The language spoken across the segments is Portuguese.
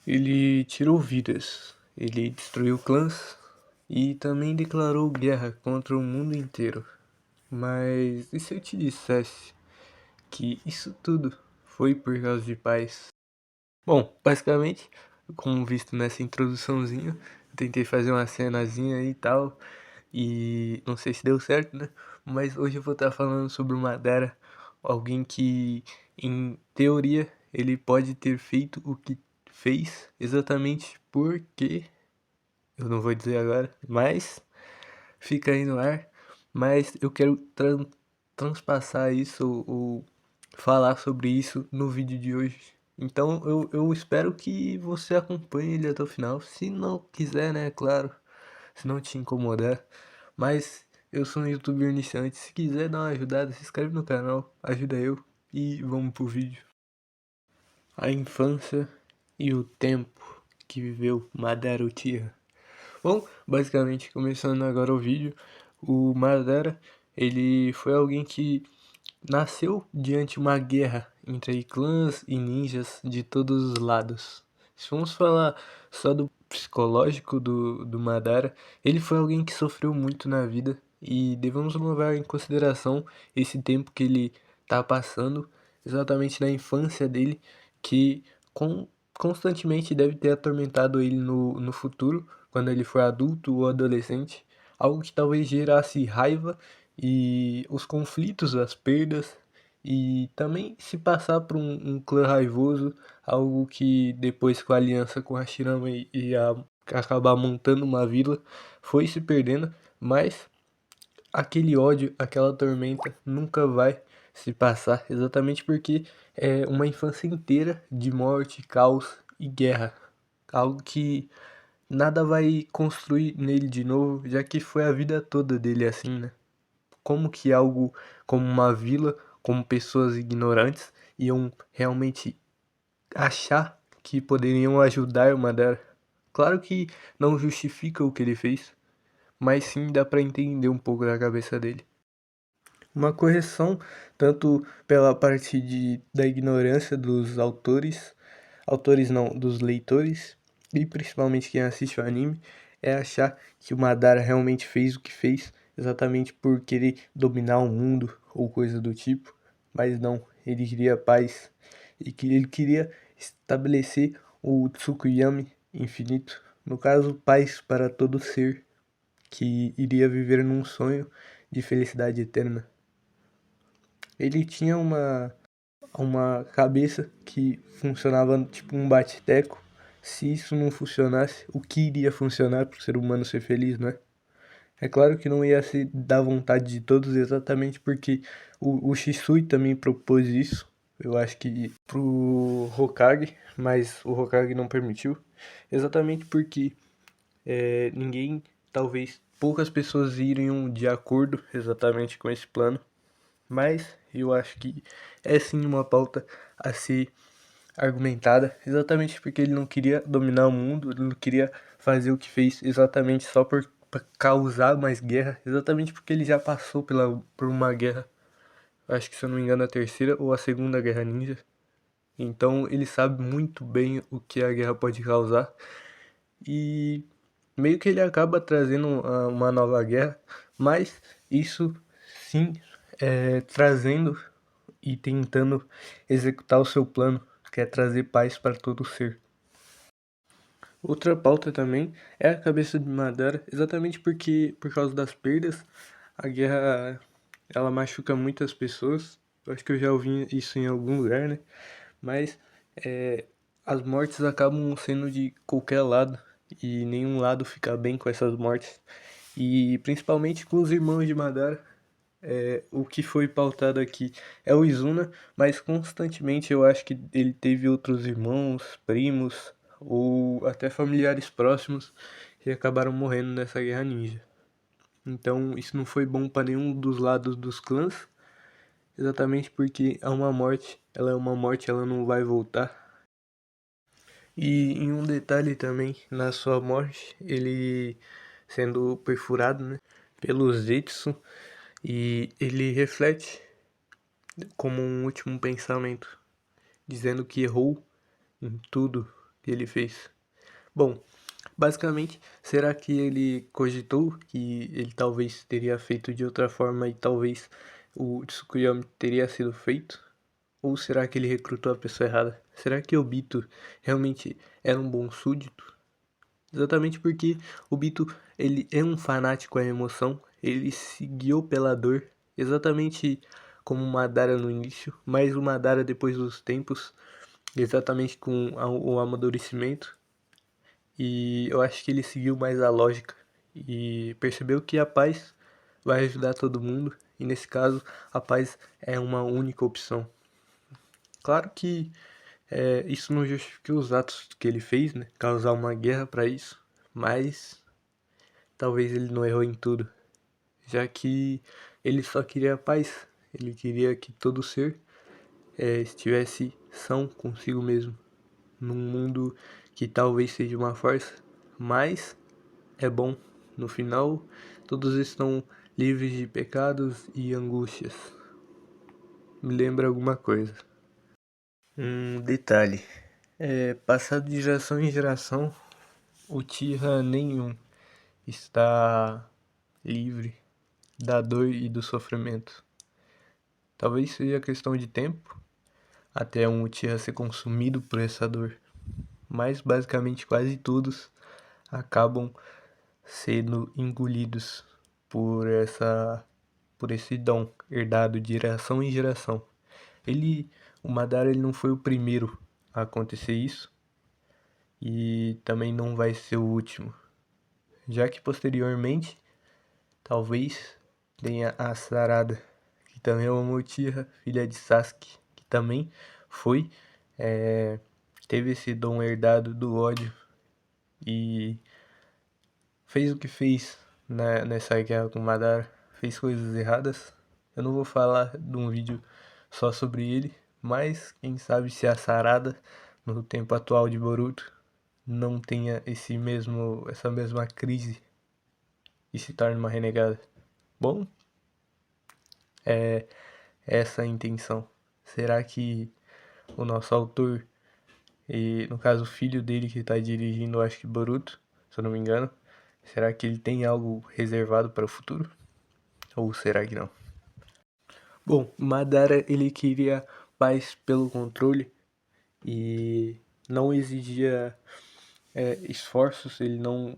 Ele tirou vidas, ele destruiu clãs e também declarou guerra contra o mundo inteiro. Mas e se eu te dissesse que isso tudo foi por causa de paz? Bom, basicamente, como visto nessa introduçãozinha, eu tentei fazer uma cenazinha aí e tal, e não sei se deu certo, né? Mas hoje eu vou estar falando sobre o Madara, alguém que, em teoria, ele pode ter feito o que fez exatamente porque, eu não vou dizer agora, mas fica aí no ar. Mas eu quero transpassar isso ou falar sobre isso no vídeo de hoje. Então eu espero que você acompanhe ele até o final. Se não quiser, né, claro, se não te incomodar. Mas eu sou um youtuber iniciante. Se quiser dar uma ajudada, se inscreve no canal, ajuda eu e vamos pro vídeo. A infância e o tempo que viveu Madara Uchiha. Bom, basicamente, começando agora o vídeo, o Madara, ele foi alguém que nasceu diante de uma guerra entre clãs e ninjas de todos os lados. Se vamos falar só do psicológico do Madara, ele foi alguém que sofreu muito na vida e devemos levar em consideração esse tempo que ele está passando, exatamente na infância dele, que constantemente deve ter atormentado ele no futuro, quando ele for adulto ou adolescente, algo que talvez gerasse raiva e os conflitos, as perdas e também se passar por um clã raivoso, algo que depois com a aliança com a Shirama ia acabar montando uma vila, foi se perdendo, mas aquele ódio, aquela tormenta nunca vai se passar, exatamente porque é uma infância inteira de morte, caos e guerra, algo que nada vai construir nele de novo, já que foi a vida toda dele assim, né? Como que algo como uma vila, como pessoas ignorantes, iam realmente achar que poderiam ajudar o Madara? Claro que não justifica o que ele fez, mas sim dá pra entender um pouco da cabeça dele. Uma correção, tanto pela parte da ignorância dos autores não, dos leitores, e principalmente quem assiste o anime, é achar que o Madara realmente fez o que fez exatamente por querer dominar o mundo ou coisa do tipo, mas não, ele queria paz e que ele queria estabelecer o Tsukuyami infinito, no caso, paz para todo ser que iria viver num sonho de felicidade eterna. Ele tinha uma cabeça que funcionava tipo um bate-teco. Se isso não funcionasse, o que iria funcionar para o ser humano ser feliz, né? É claro que não ia ser da vontade de todos, exatamente porque o Shisui também propôs isso. Eu acho que pro Hokage, mas o Hokage não permitiu. Exatamente porque ninguém, talvez poucas pessoas iriam de acordo exatamente com esse plano. Mas eu acho que é sim uma pauta a ser argumentada, exatamente porque ele não queria dominar o mundo, ele não queria fazer o que fez exatamente só pra causar mais guerra, exatamente porque ele já passou por uma guerra, acho que se eu não me engano a terceira ou a segunda guerra ninja. Então ele sabe muito bem o que a guerra pode causar e meio que ele acaba trazendo uma nova guerra, mas isso sim trazendo e tentando executar o seu plano, que é trazer paz para todo ser. Outra pauta também é a cabeça de Madara, exatamente porque por causa das perdas, a guerra ela machuca muitas pessoas. Eu acho que eu já ouvi isso em algum lugar, né? Mas é, as mortes acabam sendo de qualquer lado e nenhum lado fica bem com essas mortes. E principalmente com os irmãos de Madara, o que foi pautado aqui é o Izuna, mas constantemente eu acho que ele teve outros irmãos, primos ou até familiares próximos que acabaram morrendo nessa guerra ninja. Então isso não foi bom para nenhum dos lados dos clãs, exatamente porque é uma morte, ela é uma morte, ela não vai voltar. E em um detalhe também, na sua morte, ele sendo perfurado, né, pelo Zetsu, e ele reflete como um último pensamento, dizendo que errou em tudo, que ele fez. Bom, basicamente, será que ele cogitou que ele talvez teria feito de outra forma e talvez o Tsukuyomi teria sido feito? Ou será que ele recrutou a pessoa errada? Será que o Bito realmente era um bom súdito? Exatamente porque o Bito, ele é um fanático à emoção, ele se guiou pela dor, exatamente como o Madara no início, mas o Madara depois dos tempos, exatamente com o amadurecimento, e eu acho que ele seguiu mais a lógica e percebeu que a paz vai ajudar todo mundo, e nesse caso a paz é uma única opção. Claro que isso não justifica os atos que ele fez, né? Causar uma guerra para isso, mas talvez ele não errou em tudo, já que ele só queria a paz, ele queria que todo ser estivesse são consigo mesmo, num mundo que talvez seja uma farsa, mas é bom. No final, todos estão livres de pecados e angústias. Me lembra alguma coisa. Um detalhe: passado de geração em geração, o Uchiha nenhum está livre da dor e do sofrimento. Talvez seja questão de tempo até um Uchiha ser consumido por essa dor, mas basicamente quase todos acabam sendo engolidos por esse dom herdado de geração em geração. O Madara, ele não foi o primeiro a acontecer isso e também não vai ser o último, já que posteriormente talvez tenha a Sarada, que também é uma Uchiha, filha de Sasuke, que também foi teve esse dom herdado do ódio e fez o que fez nessa guerra com Madara, fez coisas erradas. Eu não vou falar de um vídeo só sobre ele, mas quem sabe se a Sarada, no tempo atual de Boruto, não tenha essa mesma crise e se torne uma renegada. Bom, é essa a intenção. Será que o nosso autor, e no caso o filho dele que está dirigindo, acho que Boruto, se eu não me engano, será que ele tem algo reservado para o futuro? Ou será que não? Bom, Madara, ele queria paz pelo controle e não exigia esforços, ele não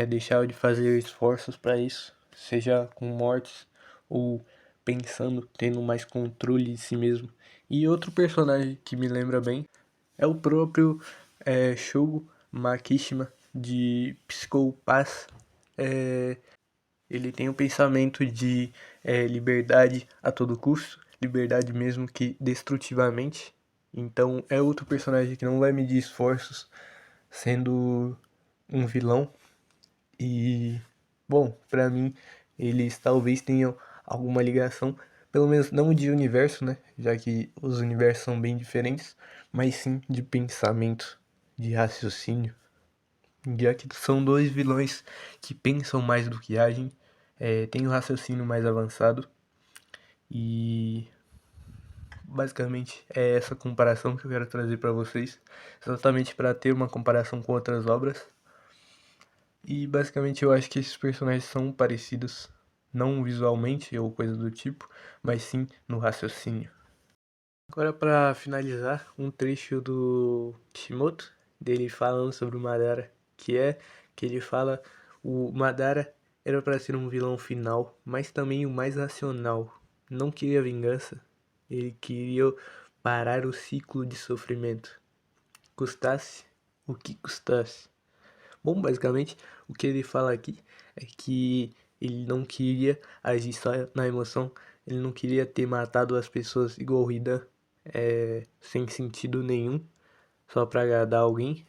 deixava de fazer esforços para isso, seja com mortes ou pensando, tendo mais controle de si mesmo. E outro personagem que me lembra bem é o próprio Shogo Makishima de Psycho Pass. Ele tem o pensamento de liberdade a todo custo, liberdade mesmo que destrutivamente. Então é outro personagem que não vai medir esforços sendo um vilão. E, bom, pra mim, eles talvez tenham alguma ligação, pelo menos não de universo, né? Já que os universos são bem diferentes, mas sim de pensamento, de raciocínio. Já que são dois vilões que pensam mais do que agem, têm um raciocínio mais avançado e basicamente é essa comparação que eu quero trazer para vocês, exatamente para ter uma comparação com outras obras. E basicamente eu acho que esses personagens são parecidos, não visualmente ou coisa do tipo, mas sim no raciocínio. Agora para finalizar, um trecho do Kishimoto, dele falando sobre o Madara, que ele fala o Madara era para ser um vilão final, mas também o mais racional. Não queria vingança, ele queria parar o ciclo de sofrimento, custasse o que custasse. Bom, basicamente, o que ele fala aqui é que ele não queria agir só na emoção, ele não queria ter matado as pessoas igual o Hidan, sem sentido nenhum, só pra agradar alguém.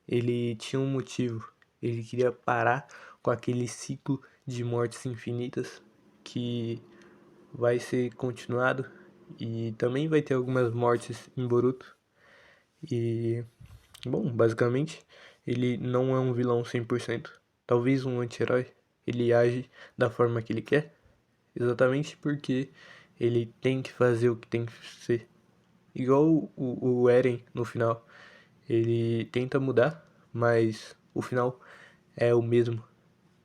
Ele tinha um motivo, ele queria parar com aquele ciclo de mortes infinitas que vai ser continuado e também vai ter algumas mortes em Boruto. E bom, basicamente, ele não é um vilão 100%. Talvez um anti-herói. Ele age da forma que ele quer, exatamente porque ele tem que fazer o que tem que ser. Igual o Eren no final. Ele tenta mudar, mas o final é o mesmo,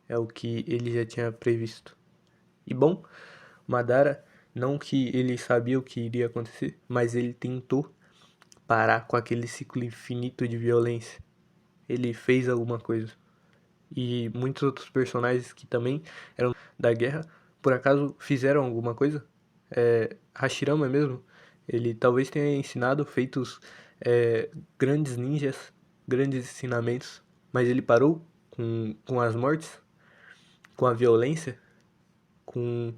é o que ele já tinha previsto. E bom, Madara, não que ele sabia o que iria acontecer, mas ele tentou parar com aquele ciclo infinito de violência. Ele fez alguma coisa. E muitos outros personagens que também eram da guerra, por acaso fizeram alguma coisa? Hashirama mesmo, ele talvez tenha ensinado, feitos grandes ninjas, grandes ensinamentos, mas ele parou com as mortes, com a violência, com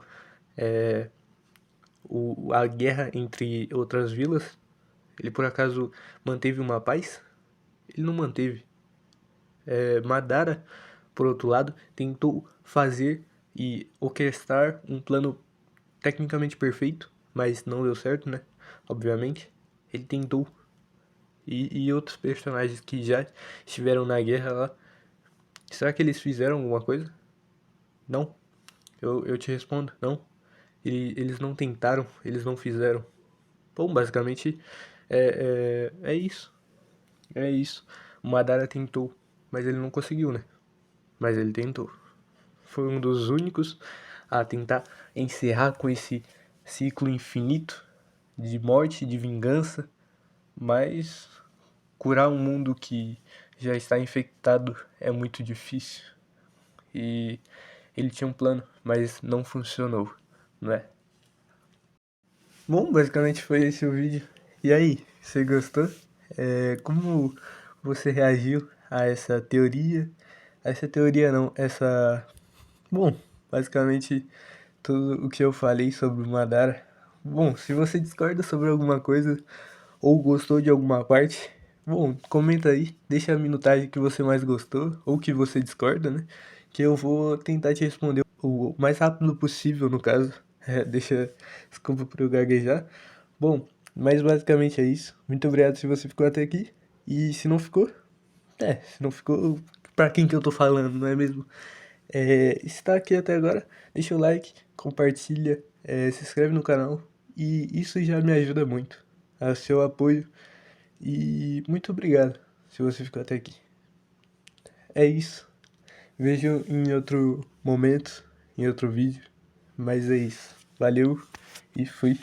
a guerra entre outras vilas. Ele por acaso manteve uma paz? Ele não manteve. Madara, por outro lado, tentou fazer e orquestrar um plano tecnicamente perfeito, mas não deu certo, né? Obviamente. Ele tentou. E outros personagens que já estiveram na guerra lá, será que eles fizeram alguma coisa? Não. Eu te respondo, não. Eles não tentaram, eles não fizeram. Bom, basicamente é isso. É isso. O Madara tentou, mas ele não conseguiu, né? Mas ele tentou. Foi um dos únicos a tentar encerrar com esse ciclo infinito de morte, de vingança, mas curar um mundo que já está infectado é muito difícil. E ele tinha um plano, mas não funcionou, não é? Bom, basicamente foi esse o vídeo. E aí, você gostou? Como você reagiu a essa teoria? A essa teoria não, essa. Bom, basicamente tudo o que eu falei sobre o Madara. Bom, se você discorda sobre alguma coisa ou gostou de alguma parte, bom, comenta aí, deixa a minutagem que você mais gostou ou que você discorda, né? Que eu vou tentar te responder o mais rápido possível, no caso. Desculpa por eu gaguejar. Bom, mas basicamente é isso. Muito obrigado se você ficou até aqui. E se não ficou, se não ficou, pra quem que eu tô falando, não é mesmo? Se tá aqui até agora, deixa o like, compartilha, se inscreve no canal. E isso já me ajuda muito. A seu apoio. E muito obrigado se você ficou até aqui. É isso. Vejo em outro momento, em outro vídeo. Mas é isso. Valeu e fui.